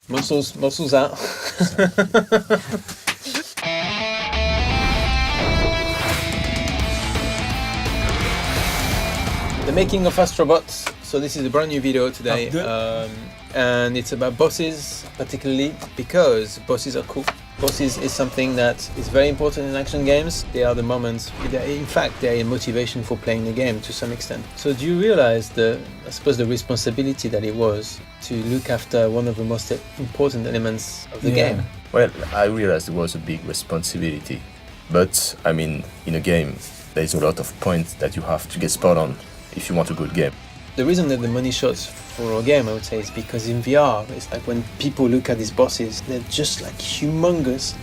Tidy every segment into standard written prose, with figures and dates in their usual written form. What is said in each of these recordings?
Muscles out. The making of Astrobots. So this is a brand new video today, and it's about bosses, particularly because bosses are cool. Bosses is something that is very important in action games. They are the moments, in fact, they are a motivation for playing the game to some extent. So do you realize I suppose the responsibility that it was to look after one of the most important elements of the game? Well, I realized it was a big responsibility, but I mean, in a game, there's a lot of points that you have to get spot on if you want a good game. The reason that the money shots for a game, I would say, is because in VR, it's like when people look at these bosses, they're just like humongous.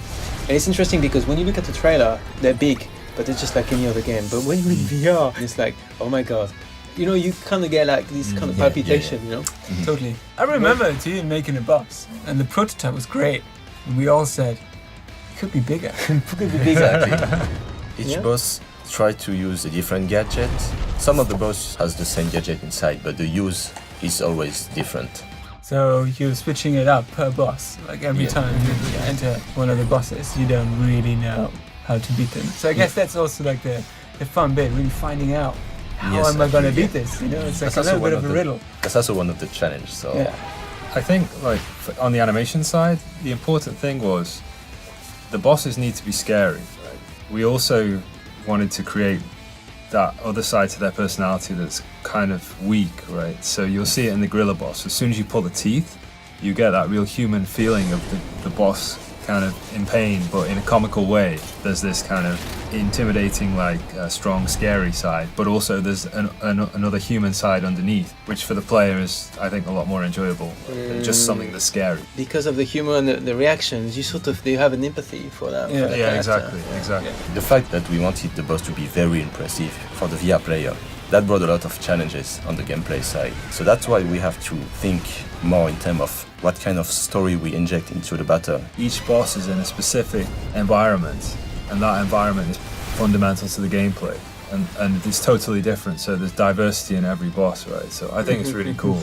And it's interesting because when you look at the trailer, they're big, but they're just like any other game. But when you're in VR, it's like, oh my god. You know, you kind of get like this kind of palpitation, you know? Mm-hmm. Totally. I remember T making a boss, and the prototype was great. And we all said, it could be bigger. It could be bigger. Each boss try to use a different gadget. Some of the boss has the same gadget inside, but the use is always different. So you're switching it up per boss. Like every time you enter one of the bosses, you don't really know how to beat them. So I guess that's also like the fun bit, really finding out how am I going to beat this? You know, it's like a little bit of a riddle. That's also one of the challenges. So I think, like, on the animation side, the important thing was the bosses need to be scary. We also wanted to create that other side to their personality that's kind of weak, right? So you'll see it in the gorilla boss. As soon as you pull the teeth, you get that real human feeling of the boss kind of in pain, but in a comical way. There's this kind of intimidating, like, strong, scary side, but also there's another human side underneath, which for the player is, I think, a lot more enjoyable than just something that's scary. Because of the humor and the reactions, you have an empathy for that. Yeah, exactly. The fact that we wanted the boss to be very impressive for the VR player, that brought a lot of challenges on the gameplay side. So that's why we have to think more in terms of what kind of story we inject into the battle. Each boss is in a specific environment, and that environment is fundamental to the gameplay. And it's totally different, so there's diversity in every boss, right? So I think it's really cool.